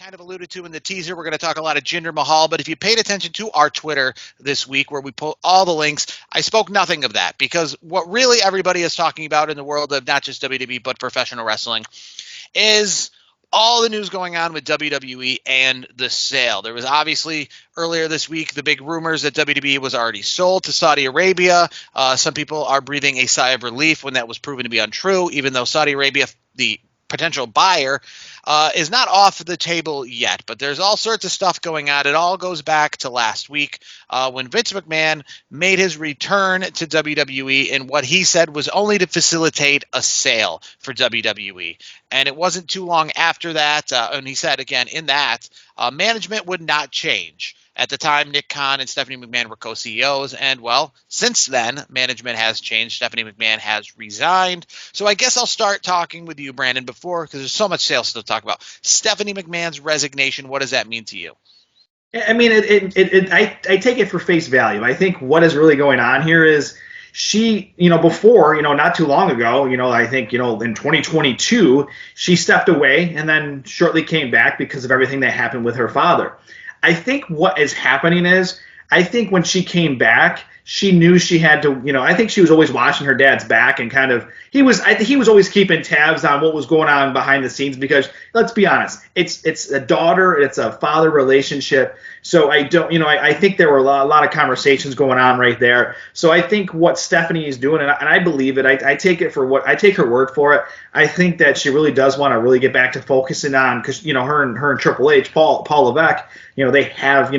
kind of alluded to in the teaser, we're going to talk a lot of Jinder Mahal, but if you paid attention to our Twitter this week where we put all the links, I spoke nothing of that because what really everybody is talking about in the world of not just WWE but professional wrestling is all the news going on with WWE and the sale. There was obviously earlier this week the big rumors that WWE was already sold to Saudi Arabia. Some people are breathing a sigh of relief when that was proven to be untrue, even though Saudi Arabia, the potential buyer, is not off the table yet. But there's all sorts of stuff going on. It all goes back to last week when Vince McMahon made his return to WWE, and what he said was only to facilitate a sale for WWE. And it wasn't too long after that, and he said again in that, management would not change. At the time, Nick Khan and Stephanie McMahon were co-CEOs, and, well, since then, management has changed. Stephanie McMahon has resigned. So I guess I'll start talking with you, Brandon, because there's so much sales to talk about. Stephanie McMahon's resignation, what does that mean to you? I mean, I take it for face value. I think what is really going on here is she, before, not too long ago, I think, in 2022, she stepped away and then shortly came back because of everything that happened with her father. I think what is happening is, I think when she came back, she knew she had to, I think she was always watching her dad's back and I think he was always keeping tabs on what was going on behind the scenes because, let's be honest, it's a daughter, it's a father relationship. So I think there were a lot of conversations going on right there. So I think what Stephanie is doing, and I believe it, I take her word for it. I think that she really does want to really get back to focusing on, because, her and Triple H, Paul Levesque, they have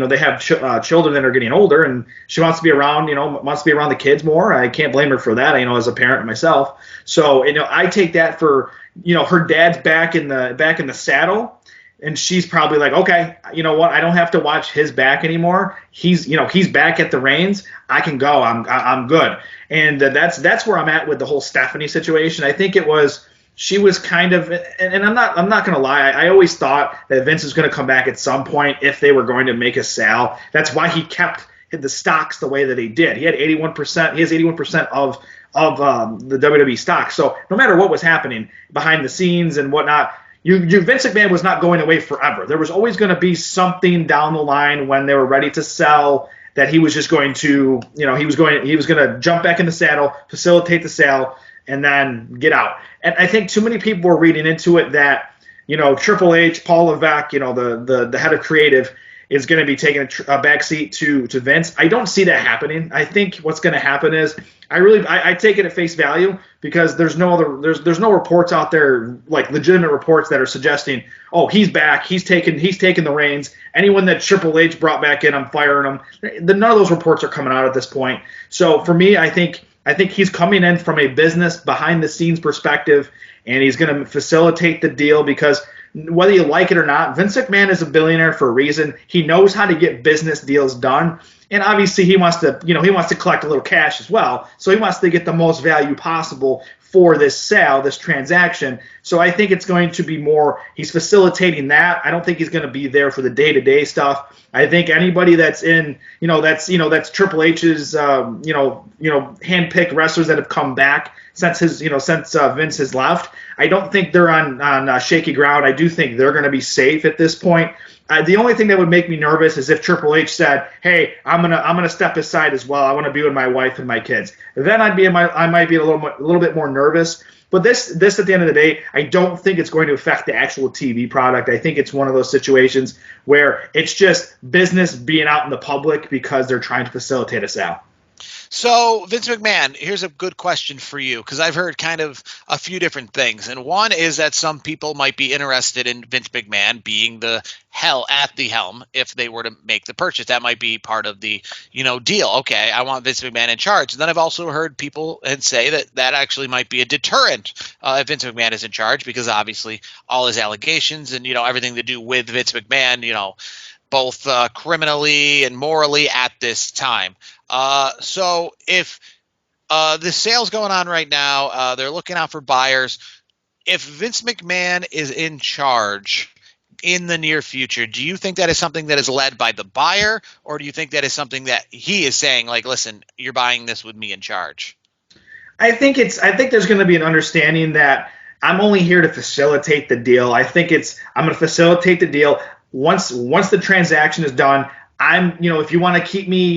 children that are getting older, and she wants to be around, the kids more. I can't blame her for that, as a parent myself. So, I take that for, her dad's back in the saddle. And she's probably like, okay, you know what? I don't have to watch his back anymore. He's back at the reins. I can go. I'm good. And that's where I'm at with the whole Stephanie situation. I think she was kind of, and I'm not going to lie. I always thought that Vince was going to come back at some point if they were going to make a sale. That's why he kept the stocks the way that he did. He had 81%. He has 81% of the WWE stock. So no matter what was happening behind the scenes and whatnot, Vince McMahon was not going away forever. There was always going to be something down the line when they were ready to sell that he was just going to, he was going to jump back in the saddle, facilitate the sale, and then get out. And I think too many people were reading into it that, Triple H, Paul Levesque, the head of creative, is going to be taking a backseat to Vince. I don't see that happening. I think what's going to happen is I take it at face value because there's no reports out there, like legitimate reports that are suggesting, oh, he's back, he's taking the reins. Anyone that Triple H brought back in, I'm firing him. None of those reports are coming out at this point. So for me, I think he's coming in from a business behind the scenes perspective, and he's going to facilitate the deal because whether you like it or not, Vince McMahon is a billionaire for a reason. He knows how to get business deals done. And obviously he wants to collect a little cash as well. So he wants to get the most value possible for this sale, this transaction. So I think it's going to be more, he's facilitating that. I don't think he's going to be there for the day-to-day stuff. I think anybody that's in, that's Triple H's, handpicked wrestlers that have come back since Vince has left. I don't think they're on shaky ground. I do think they're going to be safe at this point. The only thing that would make me nervous is if Triple H said, "Hey, I'm gonna step aside as well. I want to be with my wife and my kids." Then I might be a little bit more nervous. But this at the end of the day, I don't think it's going to affect the actual TV product. I think it's one of those situations where it's just business being out in the public because they're trying to facilitate a sale. So, Vince McMahon, here's a good question for you, because I've heard kind of a few different things. And one is that some people might be interested in Vince McMahon being the helm if they were to make the purchase. That might be part of the, deal. Okay, I want Vince McMahon in charge. And then I've also heard people say that actually might be a deterrent if Vince McMahon is in charge, because obviously all his allegations and, everything to do with Vince McMahon, both criminally and morally at this time. So if the sale's going on right now, they're looking out for buyers. If Vince McMahon is in charge in the near future, do you think that is something that is led by the buyer, or do you think that is something that he is saying, like, listen, you're buying this with me in charge? I think there's going to be an understanding that I'm only here to facilitate the deal. I'm going to facilitate the deal. once the transaction is done, if you want to keep me,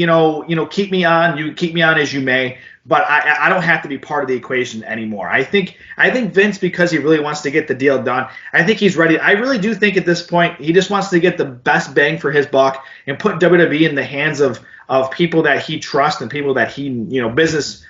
keep me on, you keep me on as you may, but I don't have to be part of the equation anymore. I think Vince, because he really wants to get the deal done, I think he's ready. I really do think at this point he just wants to get the best bang for his buck and put WWE in the hands of people that he trusts and people that he, business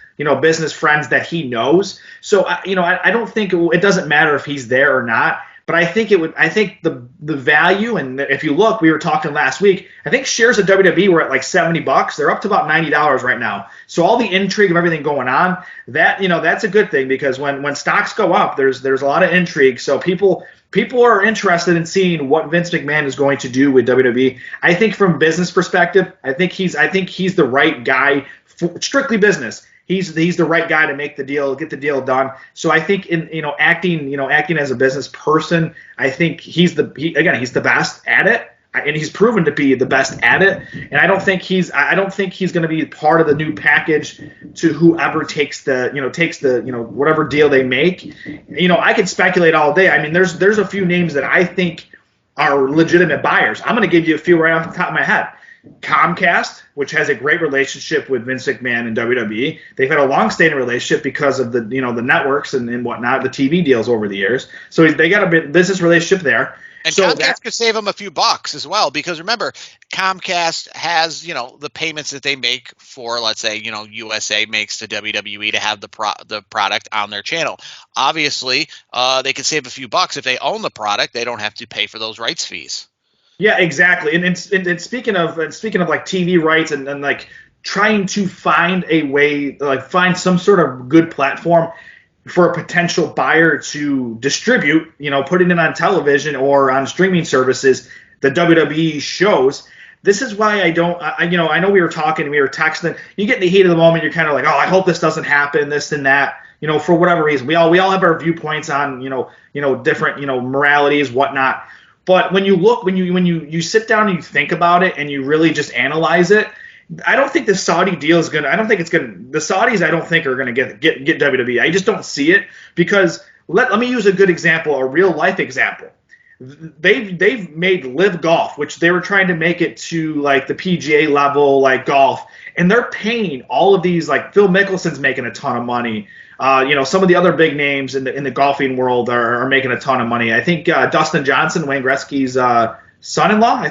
friends that he knows. So I don't think it doesn't matter if he's there or not. But I think the value, and if you look, we were talking last week, I think shares of WWE were at like $70. They're up to about $90 right now. So all the intrigue of everything going on, that's a good thing, because when stocks go up, there's a lot of intrigue. So people are interested in seeing what Vince McMahon is going to do with WWE. I think from business perspective, I think he's the right guy for strictly business. He's the right guy to make the deal, get the deal done. So I think acting as a business person, I think he's the best at it, and he's proven to be the best at it. And I don't think he's going to be part of the new package to whoever takes the whatever deal they make. I could speculate all day. I mean, there's a few names that I think are legitimate buyers. I'm going to give you a few right off the top of my head. Comcast, which has a great relationship with Vince McMahon and WWE. They've had a long-standing relationship because of the networks and whatnot, the TV deals over the years. So they got a business relationship there. And so Comcast could save them a few bucks as well, because remember, Comcast has, the payments that they make for, let's say, USA makes to WWE to have the product on their channel. Obviously, they could save a few bucks if they own the product. They don't have to pay for those rights fees. Yeah, exactly. And speaking of like TV rights and like trying to find a way, like find some sort of good platform for a potential buyer to distribute, putting it on television or on streaming services, the WWE shows. This is why I know we were talking, we were texting. You get in the heat of the moment, you're kind of like, oh, I hope this doesn't happen, this and that. For whatever reason, we all have our viewpoints on different moralities, whatnot. But when you sit down and you think about it and you really just analyze it, I don't think the Saudi deal is gonna. I don't think it's gonna. The Saudis, I don't think are gonna get WWE. I just don't see it, because let me use a good example, a real life example. They've made Live Golf, which they were trying to make it to like the PGA level, like golf, and they're paying all of these, like Phil Mickelson's making a ton of money. Some of the other big names in the golfing world are making a ton of money. I think Dustin Johnson, Wayne Gretzky's son-in-law, I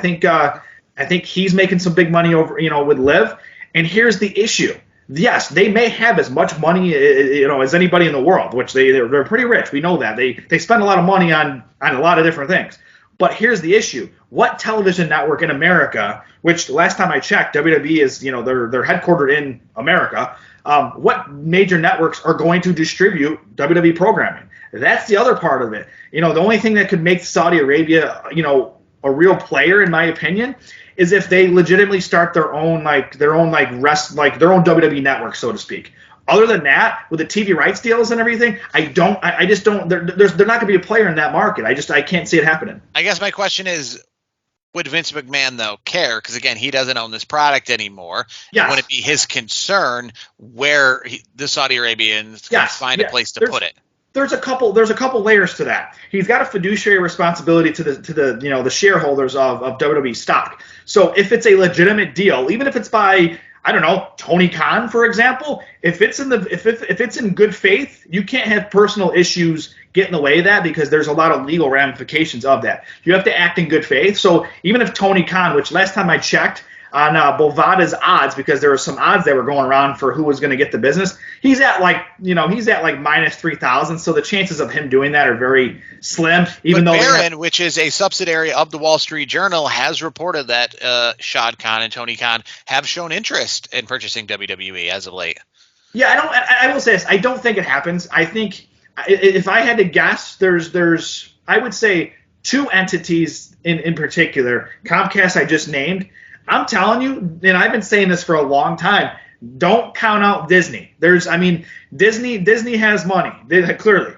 think he's making some big money over with Liv. And here's the issue: yes, they may have as much money as anybody in the world, which they're pretty rich. We know that they spend a lot of money on a lot of different things. But here's the issue: what television network in America, which last time I checked, WWE is they're headquartered in America. What major networks are going to distribute WWE programming? That's the other part of it. The only thing that could make Saudi Arabia, a real player, in my opinion, is if they legitimately start their own WWE network, so to speak. Other than that, with the TV rights deals and everything, I just don't. They're not going to be a player in that market. I can't see it happening. I guess my question is, would Vince McMahon, though, care? Because, again, he doesn't own this product anymore. Yes. Would it be his concern where the Saudi Arabians can find a place to put it? There's a couple layers to that. He's got a fiduciary responsibility to the shareholders of WWE stock. So if it's a legitimate deal, even if it's by, I don't know, Tony Khan, for example, if it's in good faith, you can't have personal issues get in the way of that, because there's a lot of legal ramifications of that. You have to act in good faith. So even if Tony Khan, which last time I checked on Bovada's odds, because there were some odds that were going around for who was going to get the business, he's at like minus 3,000. So the chances of him doing that are very slim. Even though Barron, which is a subsidiary of the Wall Street Journal, has reported that Shad Khan and Tony Khan have shown interest in purchasing WWE as of late. Yeah, I will say this: I don't think it happens. I think, if I had to guess, there's I would say two entities in particular. Comcast, I just named. I'm telling you, and I've been saying this for a long time, don't count out Disney. Disney has money. Clearly,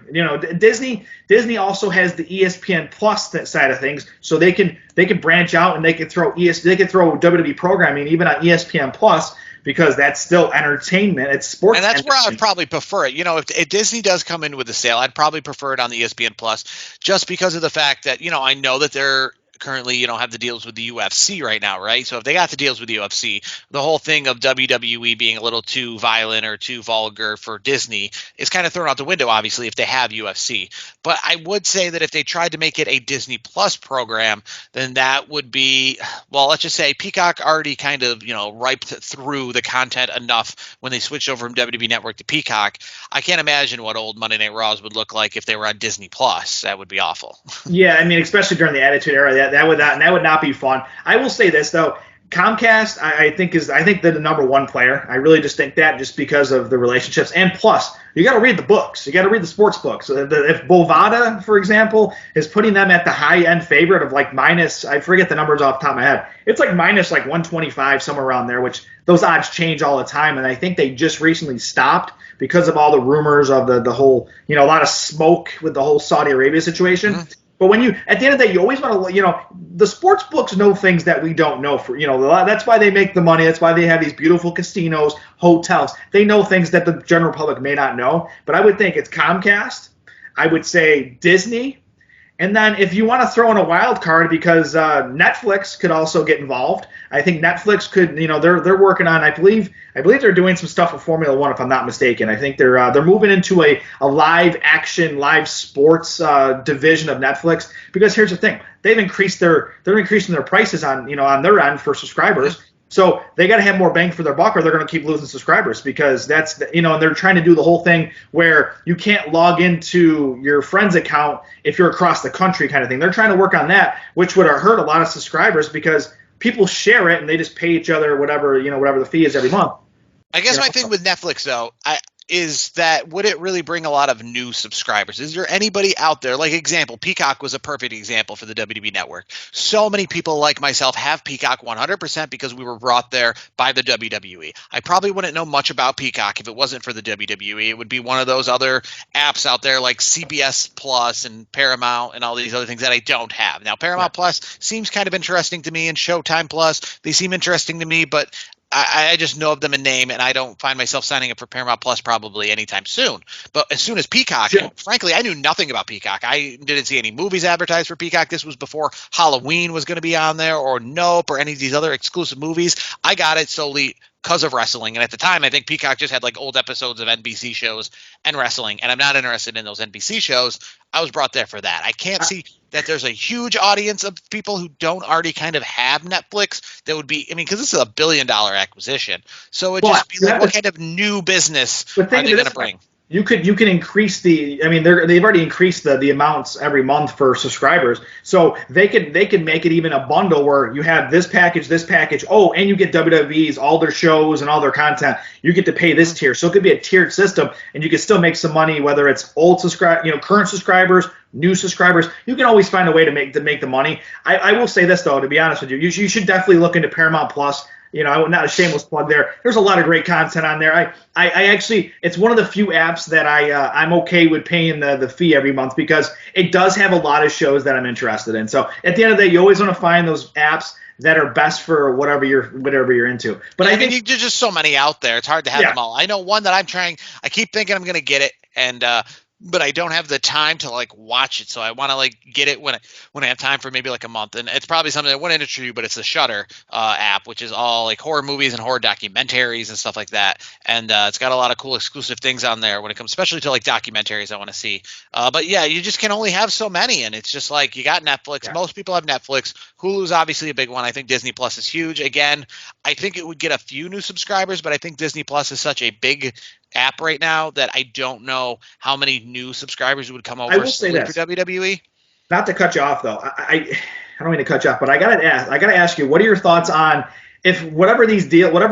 Disney also has the ESPN Plus side of things, so they can branch out and they can throw WWE programming even on ESPN Plus, because that's still entertainment. It's sports. And that's where I would probably prefer it. If Disney does come in with a sale, I'd probably prefer it on the ESPN Plus, just because of the fact that, I know that they're currently, have the deals with the UFC right now, right? So if they got the deals with the UFC, the whole thing of WWE being a little too violent or too vulgar for Disney is kind of thrown out the window, obviously, if they have UFC. But I would say that if they tried to make it a Disney Plus program, then that would be, well, let's just say Peacock already kind of, riped through the content enough when they switched over from WWE Network to Peacock. I can't imagine what old Monday Night Raws would look like if they were on Disney Plus. That would be awful. Yeah, I mean, especially during the Attitude Era, that would not be fun. I will say this though, Comcast, I think they're the number one player. I really just think that just because of the relationships, and plus you got to read the books, you got to read the sports books. So if Bovada, for example, is putting them at the high end favorite of like minus, I forget the numbers off the top of my head, it's like minus like 125 somewhere around there, which those odds change all the time, and I think they just recently stopped because of all the rumors of the whole, a lot of smoke with the whole Saudi Arabia situation. Mm-hmm. But when you, at the end of the day, you always want to, the sports books know things that we don't know. That's why they make the money. That's why they have these beautiful casinos, hotels. They know things that the general public may not know. But I would think it's Comcast. I would say Disney. And then if you want to throw in a wild card, because Netflix could also get involved. I think Netflix could, they're working on, I believe they're doing some stuff with Formula One, if I'm not mistaken. I think they're moving into a live action, live sports division of Netflix. Because here's the thing, they're increasing their prices on their end for subscribers. So they got to have more bang for their buck, or they're going to keep losing subscribers, because that's, and they're trying to do the whole thing where you can't log into your friend's account if you're across the country kind of thing. They're trying to work on that, which would hurt a lot of subscribers because people share it and they just pay each other whatever the fee is every month. I guess my thing with Netflix, though, is that would it really bring a lot of new subscribers? Is there anybody out there, like example, Peacock was a perfect example for the WWE Network. So many people like myself have Peacock 100% because we were brought there by the WWE. I probably wouldn't know much about Peacock if it wasn't for the WWE. It would be one of those other apps out there like CBS Plus and Paramount and all these other things that I don't have. Now, Paramount Plus seems kind of interesting to me, and Showtime Plus, they seem interesting to me, but I just know of them in name, and I don't find myself signing up for Paramount Plus probably anytime soon. But as soon as Peacock, frankly, I knew nothing about Peacock. I didn't see any movies advertised for Peacock. This was before Halloween was going to be on there, or Nope, or any of these other exclusive movies. I got it solely because of wrestling. And at the time, I think Peacock just had like old episodes of NBC shows and wrestling. And I'm not interested in those NBC shows. I was brought there for that. I can't see that there's a huge audience of people who don't already kind of have Netflix that would be, because this is $1 billion acquisition. So it'd just be like, what kind of new business are they going to bring? You can increase they've already increased the amounts every month for subscribers, so they can make it even a bundle where you have this package, and you get WWE's all their shows and all their content. You get to pay this tier, so it could be a tiered system, and you can still make some money whether it's current subscribers, new subscribers. You can always find a way to make the money. I will say this though, to be honest with you, you should definitely look into Paramount Plus. Not a shameless plug there. There's a lot of great content on there. I actually, it's one of the few apps that I'm okay with paying the fee every month, because it does have a lot of shows that I'm interested in. So at the end of the day, you always want to find those apps that are best for whatever you're into. But I think there's just so many out there. It's hard to have them all. I know one that I'm trying. I keep thinking I'm going to get it, and but I don't have the time to like watch it, so I want to like get it when I have time for maybe like a month. And it's probably something that wouldn't interest you, but it's the Shudder app, which is all like horror movies and horror documentaries and stuff like that. And it's got a lot of cool exclusive things on there when it comes, especially to like documentaries I want to see. But yeah, you just can only have so many, and it's just like you got Netflix. Yeah. Most people have Netflix. Hulu's obviously a big one. I think Disney Plus is huge. Again, I think it would get a few new subscribers, but I think Disney Plus is such a big app right now that I don't know how many new subscriebers would come over. I will say this for WWE. Not to cut you off though, I don't mean to cut you off, but I gotta ask you, what are your thoughts on if whatever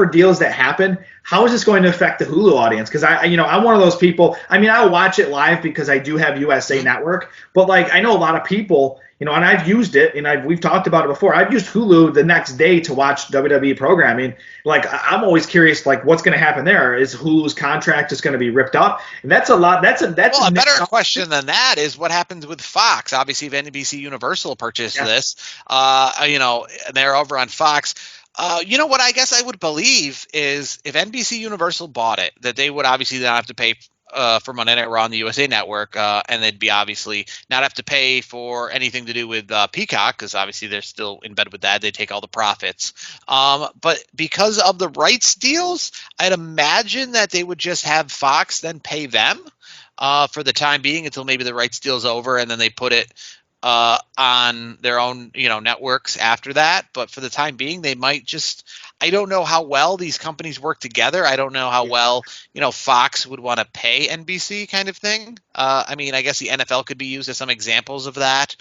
deals that happen, how is this going to affect the Hulu audience? Because I'm one of those people. I'll watch it live because I do have USA Network, but like I know a lot of people, and I've used it, and we've talked about it before. I've used Hulu the next day to watch WWE programming. Like I'm always curious, like what's going to happen there? Is Hulu's contract just going to be ripped up? And that's a lot. That's a better question than that is what happens with Fox. Obviously, if NBC Universal purchased this, they're over on Fox. What I guess I would believe is if NBC Universal bought it, that they would obviously not have to pay for Monday Night Raw on the USA Network, and they'd be obviously not have to pay for anything to do with Peacock, because obviously they're still in bed with that. They take all the profits. But because of the rights deals, I'd imagine that they would just have Fox then pay them for the time being until maybe the rights deal's over, and then they put it on their own, networks after that. But for the time being, they might just. I don't know how well these companies work together. I don't know how well, Fox would want to pay NBC kind of thing. I mean, I guess the NFL could be used as some examples of that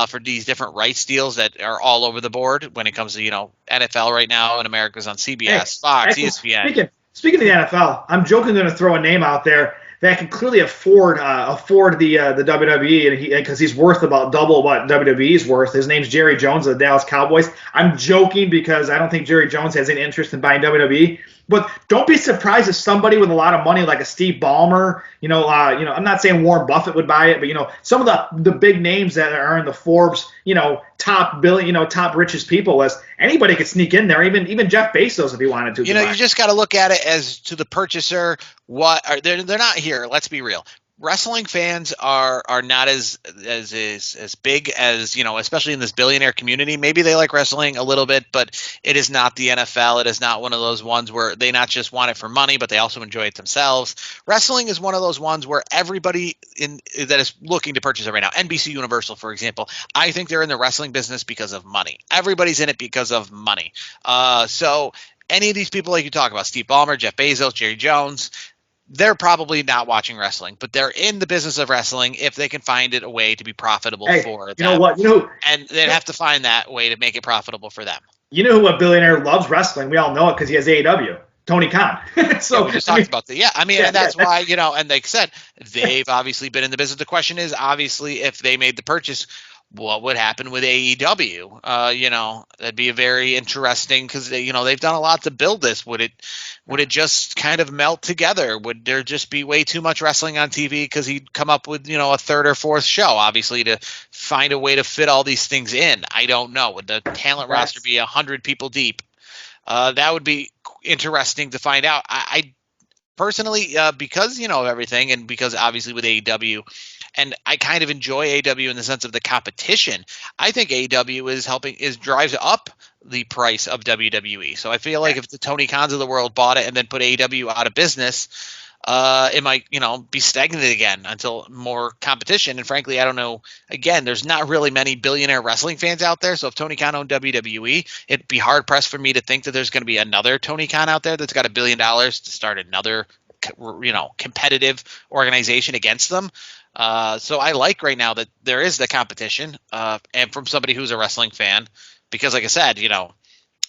for these different rights deals that are all over the board when it comes to, NFL right now, and America's on CBS, Fox, ESPN. Speaking of the NFL, I'm joking going to throw a name out there that can clearly afford the WWE, and because he's worth about double what WWE is worth. His name's Jerry Jones of the Dallas Cowboys. I'm joking because I don't think Jerry Jones has any interest in buying WWE. But don't be surprised if somebody with a lot of money, like a Steve Ballmer, I'm not saying Warren Buffett would buy it, but some of the big names that are in the Forbes, top richest people list, anybody could sneak in there, even Jeff Bezos if he wanted to. You just got to look at it as to the purchaser. They're not here. Let's be real. Wrestling fans are not as big as, especially in this billionaire community. Maybe they like wrestling a little bit, but it is not the NFL. It is not one of those ones where they not just want it for money, but they also enjoy it themselves. Wrestling is one of those ones where everybody that is looking to purchase it right now, NBC Universal, for example, I think they're in the wrestling business because of money. Everybody's in it because of money. So any of these people like you talk about, Steve Ballmer, Jeff Bezos, Jerry Jones, they're probably not watching wrestling, but they're in the business of wrestling if they can find it a way to be profitable for them. You know what? And they'd have to find that way to make it profitable for them. You know who a billionaire loves wrestling? We all know it because he has AEW. Tony Khan. So we just talked about that. Yeah, and that's why, and like I said, they've obviously been in the business. The question is, obviously, if they made the purchase, what would happen with AEW? That'd be a very interesting, because they've done a lot to build this. Would it just kind of melt together? Would there just be way too much wrestling on TV because he'd come up with a third or fourth show, obviously, to find a way to fit all these things in? I don't know. Would the talent roster be 100 people deep? That would be interesting to find out. I personally, because of everything, and because obviously with AEW. And I kind of enjoy AEW in the sense of the competition. I think AEW drives up the price of WWE. So I feel like if the Tony Khans of the world bought it and then put AEW out of business, it might, be stagnant again until more competition. And frankly, I don't know. Again, there's not really many billionaire wrestling fans out there. So if Tony Khan owned WWE, it'd be hard pressed for me to think that there's going to be another Tony Khan out there that's got $1 billion to start another, competitive organization against them. So I like right now that there is the competition, and from somebody who's a wrestling fan, because like I said,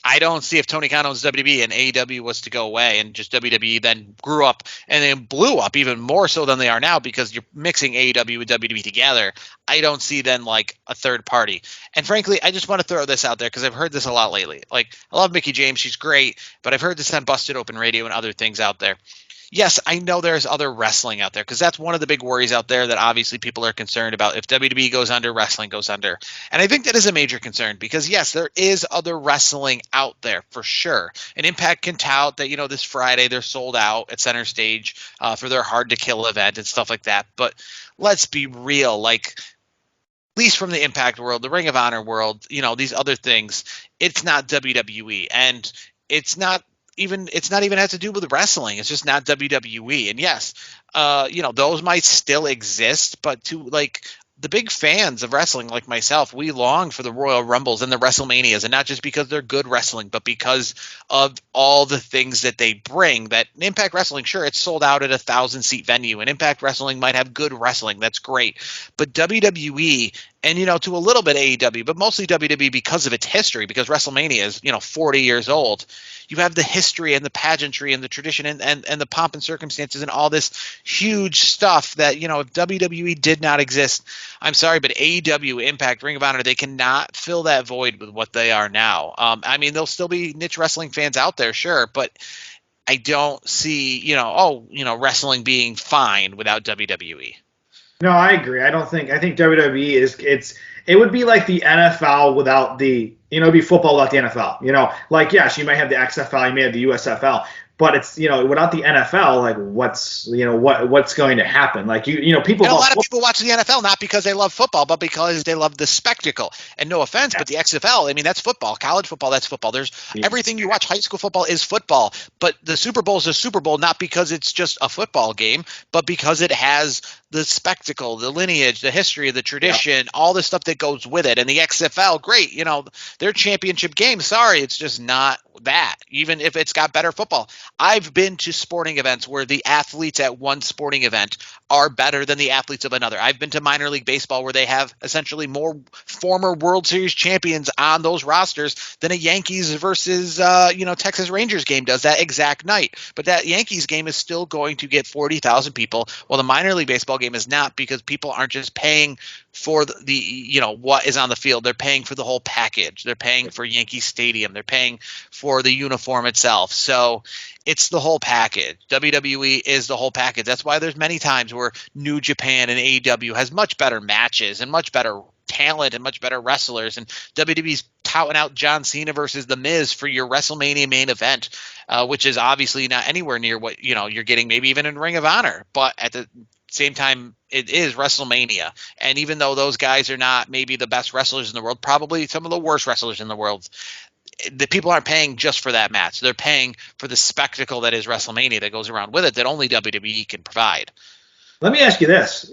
I don't see if Tony Khan owns WWE and AEW was to go away and just WWE then grew up and then blew up even more so than they are now, because you're mixing AEW with WWE together. I don't see then like a third party. And frankly, I just want to throw this out there because I've heard this a lot lately. Like, I love Mickie James. She's great, but I've heard this on Busted Open Radio and other things out there. Yes, I know there's other wrestling out there, because that's one of the big worries out there that obviously people are concerned about. If WWE goes under, wrestling goes under. And I think that is a major concern, because, yes, there is other wrestling out there for sure. And Impact can tout that, this Friday they're sold out at Center Stage for their Hard to Kill event and stuff like that. But let's be real, like, at least from the Impact world, the Ring of Honor world, these other things, it's not WWE. And it's not even has to do with wrestling. It's just not WWE. And yes, those might still exist, but to like the big fans of wrestling like myself, we long for the Royal Rumbles and the WrestleManias, and not just because they're good wrestling, but because of all the things that they bring. That Impact Wrestling, sure, it's sold out at a 1,000-seat venue, and Impact Wrestling might have good wrestling. That's great. But WWE, and, to a little bit AEW, but mostly WWE because of its history, because WrestleMania is, 40 years old. You have the history and the pageantry and the tradition and the pomp and circumstances and all this huge stuff that, if WWE did not exist, I'm sorry, but AEW, Impact, Ring of Honor, they cannot fill that void with what they are now. There'll still be niche wrestling fans out there, sure, but I don't see, wrestling being fine without WWE. No, I agree. I think WWE it would be like the NFL without the, it'd be football without the NFL. Like, yes, you might have the XFL, you may have the USFL, but it's, without the NFL, like what's going to happen? Like people. And a lot of people watch the NFL not because they love football, but because they love the spectacle. And no offense, but the XFL, I mean, that's football. College football, that's football. There's everything you watch. High school football is football. But the Super Bowl is a Super Bowl not because it's just a football game, but because it has the spectacle, the lineage, the history, the tradition, all the stuff that goes with it. And the XFL, great. Their championship game, sorry, it's just not that, even if it's got better football. I've been to sporting events where the athletes at one sporting event are better than the athletes of another. I've been to minor league baseball where they have essentially more former World Series champions on those rosters than a Yankees versus Texas Rangers game does that exact night. But that Yankees game is still going to get 40,000 people, while the minor league baseball game is not, because people aren't just paying for the what is on the field. They're paying for the whole package. They're paying for Yankee Stadium. They're paying for the uniform itself. So it's the whole package. WWE is the whole package. That's why there's many times where New Japan and AEW has much better matches and much better talent and much better wrestlers, and WWE's touting out John Cena versus The Miz for your WrestleMania main event, which is obviously not anywhere near what you're getting maybe even in Ring of Honor, but at the same time it is WrestleMania. And even though those guys are not maybe the best wrestlers in the world, probably some of the worst wrestlers in the world, the people aren't paying just for that match. They're paying for the spectacle that is WrestleMania that goes around with it, that only WWE can provide. Let me ask you this,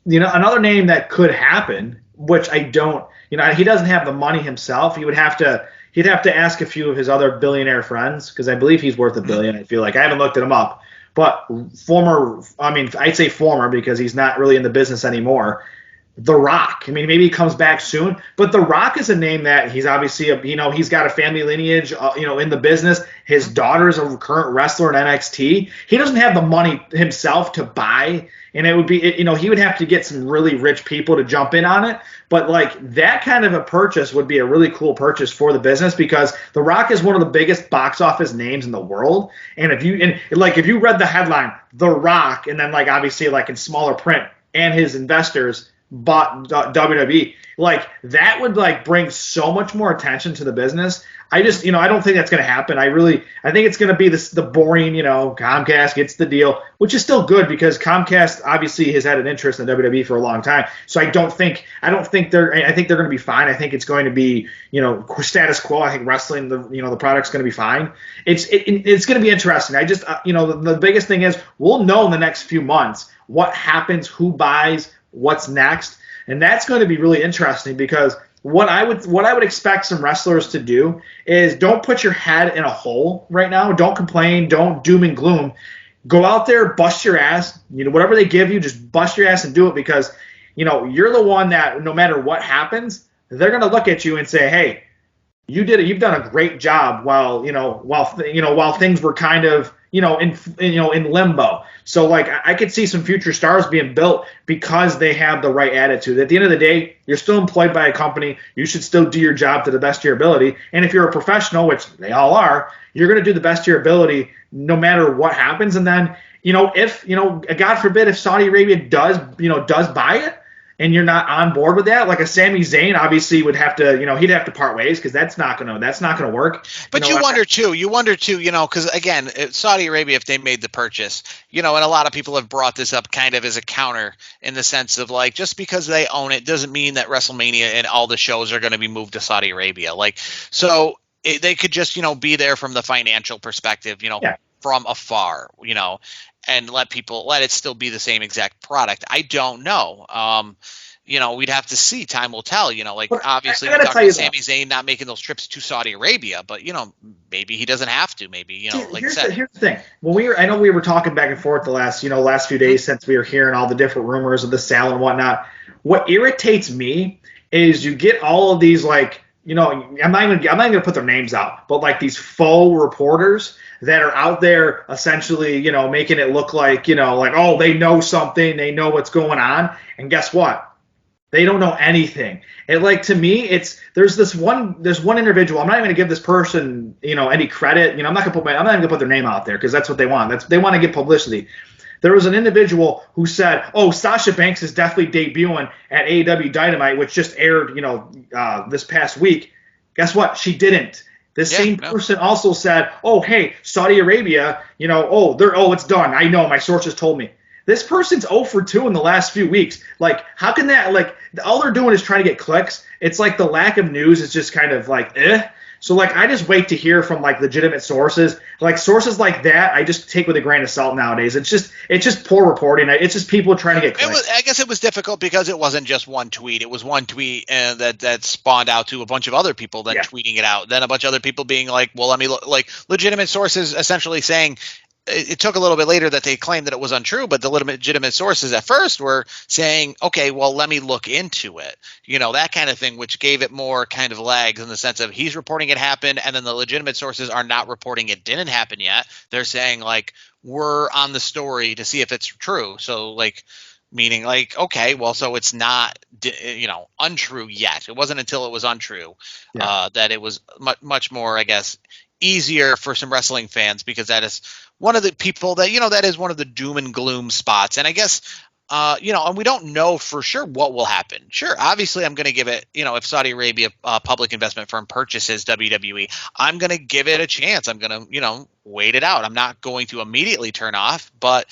another name that could happen, which I don't, he doesn't have the money himself. He'd have to ask a few of his other billionaire friends, because I believe he's worth $1 billion. I feel like I haven't looked him up, but I'd say former, because he's not really in the business anymore. The Rock. I mean, maybe he comes back soon, but The Rock is a name that he's obviously, he's got a family lineage, in the business. His daughter's a current wrestler in NXT. He doesn't have the money himself to buy, and it would be, he would have to get some really rich people to jump in on it. But like that kind of a purchase would be a really cool purchase for the business, because The Rock is one of the biggest box office names in the world. And if you read the headline, The Rock, and then like obviously like in smaller print, and his investors bought WWE, like that would like bring so much more attention to the business. I just, I don't think that's going to happen. I think it's going to be the boring, Comcast gets the deal, which is still good, because Comcast obviously has had an interest in WWE for a long time. So I think they're going to be fine. I think it's going to be, status quo. I think wrestling, the product's going to be fine. It's going to be interesting. I just, the biggest thing is we'll know in the next few months what happens, who buys, what's next, and that's going to be really interesting, because what I would expect some wrestlers to do is don't put your head in a hole right now. Don't complain. Don't doom and gloom. Go out there, bust your ass. Whatever they give you, just bust your ass and do it, because you're the one that no matter what happens, they're going to look at you and say, hey, you did it. You've done a great job while things were kind of in limbo. So like I could see some future stars being built because they have the right attitude. At the end of the day, you're still employed by a company. You should still do your job to the best of your ability. And if you're a professional, which they all are, you're going to do the best of your ability no matter what happens. And then, if, God forbid, if Saudi Arabia does buy it, and you're not on board with that, like a Sami Zayn obviously would have to, he'd have to part ways, because that's not gonna work. But you wonder too, because again, Saudi Arabia, if they made the purchase, and a lot of people have brought this up kind of as a counter, in the sense of like, just because they own it doesn't mean that WrestleMania and all the shows are going to be moved to Saudi Arabia. Like, so they could just, be there from the financial perspective, from afar, and let it still be the same exact product. I don't know. We'd have to see. Time will tell. But obviously we talked about Sami Zayn not making those trips to Saudi Arabia, but maybe he doesn't have to. Maybe like I said. Here's the thing. I know we were talking back and forth the last few days since we were hearing all the different rumors of the sale and whatnot. What irritates me is you get all of these like. I'm not even gonna put their names out, but like these faux reporters that are out there essentially, making it look like, like, oh, they know something, they know what's going on, and guess what? They don't know anything. And like, to me, there's one individual. I'm not even gonna give this person, any credit. I'm not even gonna put their name out there, because that's what they want. They want to get publicity. There was an individual who said, oh, Sasha Banks is definitely debuting at AEW Dynamite, which just aired, this past week. Guess what? She didn't. This Yeah, same no. person also said, "Oh, hey, Saudi Arabia, it's done. I know, my sources told me." This person's 0 for 2 in the last few weeks. Like, how can that, like, all they're doing is trying to get clicks. It's like the lack of news is just kind of like, eh. So, like, I just wait to hear from, like, legitimate sources. Like, sources like that, I just take with a grain of salt nowadays. It's just poor reporting. It's just people trying to get clicks. I guess it was difficult because it wasn't just one tweet. It was one tweet and that spawned out to a bunch of other people then tweeting it out. Then a bunch of other people being like, well, let me look, like legitimate sources essentially saying, it took a little bit later that they claimed that it was untrue, but the legitimate sources at first were saying, okay, well, let me look into it. That kind of thing, which gave it more kind of legs in the sense of he's reporting it happened, and then the legitimate sources are not reporting it didn't happen yet. They're saying, like, we're on the story to see if it's true. So, like, meaning like, okay, well, so it's not, untrue yet. It wasn't until it was untrue that it was much more, I guess, easier for some wrestling fans, because that is one of the people that, that is one of the doom and gloom spots. And I guess, and we don't know for sure what will happen. Sure, obviously I'm going to give it, if Saudi Arabia public investment firm purchases WWE, I'm going to give it a chance. I'm going to, wait it out. I'm not going to immediately turn off, but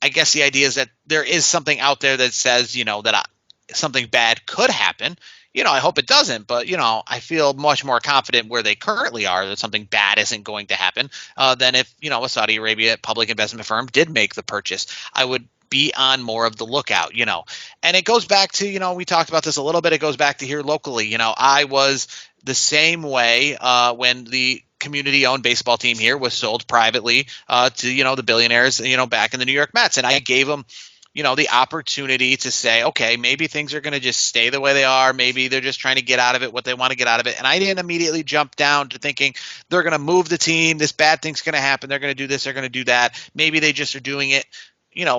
I guess the idea is that there is something out there that says, that something bad could happen. I hope it doesn't, but, I feel much more confident where they currently are that something bad isn't going to happen than if, a Saudi Arabia public investment firm did make the purchase. I would be on more of the lookout, and it goes back to, we talked about this a little bit. It goes back to here locally. I was the same way when the community-owned baseball team here was sold privately to, the billionaires, back in the New York Mets. And I gave them, the opportunity to say, okay, maybe things are going to just stay the way they are. Maybe they're just trying to get out of it what they want to get out of it. And I didn't immediately jump down to thinking they're going to move the team. This bad thing's going to happen. They're going to do this. They're going to do that. Maybe they just are doing it,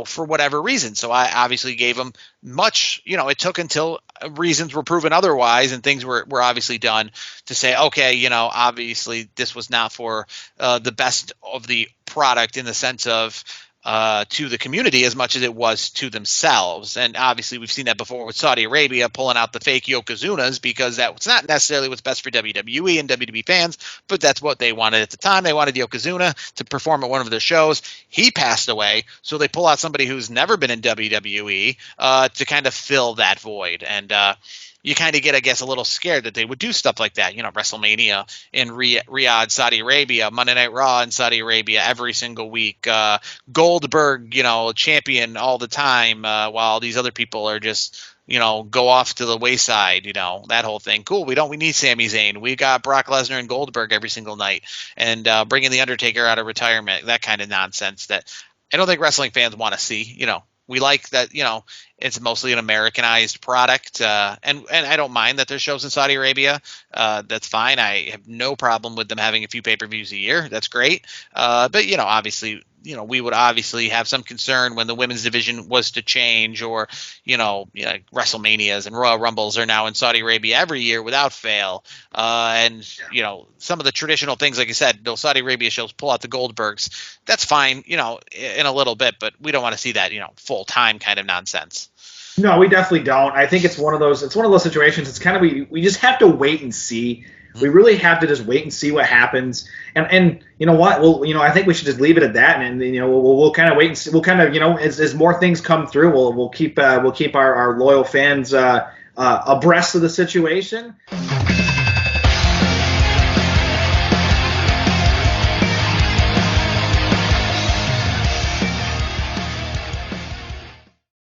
for whatever reason. So I obviously gave them much, it took until reasons were proven otherwise and things were obviously done to say, okay, obviously this was not for the best of the product in the sense of to the community as much as it was to themselves. And obviously we've seen that before with Saudi Arabia pulling out the fake Yokozunas, because that's not necessarily what's best for WWE and WWE fans, but that's what they wanted at the time. They wanted Yokozuna to perform at one of their shows. He passed away, so they pull out somebody who's never been in WWE to kind of fill that void. And you kind of get, I guess, a little scared that they would do stuff like that. WrestleMania in Riyadh, Saudi Arabia, Monday Night Raw in Saudi Arabia every single week, Goldberg, champion all the time, while these other people are just, go off to the wayside, that whole thing. Cool. We need Sami Zayn. We got Brock Lesnar and Goldberg every single night, and bringing the Undertaker out of retirement, that kind of nonsense that I don't think wrestling fans want to see. We like that, it's mostly an Americanized product, and I don't mind that there's shows in Saudi Arabia. That's fine. I have no problem with them having a few pay-per-views a year. That's great. But obviously, we would obviously have some concern when the women's division was to change, or WrestleManias and Royal Rumbles are now in Saudi Arabia every year without fail. And some of the traditional things, like I said, those Saudi Arabia shows pull out the Goldbergs. That's fine, in a little bit, but we don't want to see that, full time kind of nonsense. No, we definitely don't. I think it's one of those situations. It's kind of, we just have to wait and see. We really have to just wait and see what happens. And you know what? I think we should just leave it at that. And we'll kind of wait and see. We'll kind of, as more things come through, we'll keep our loyal fans abreast of the situation.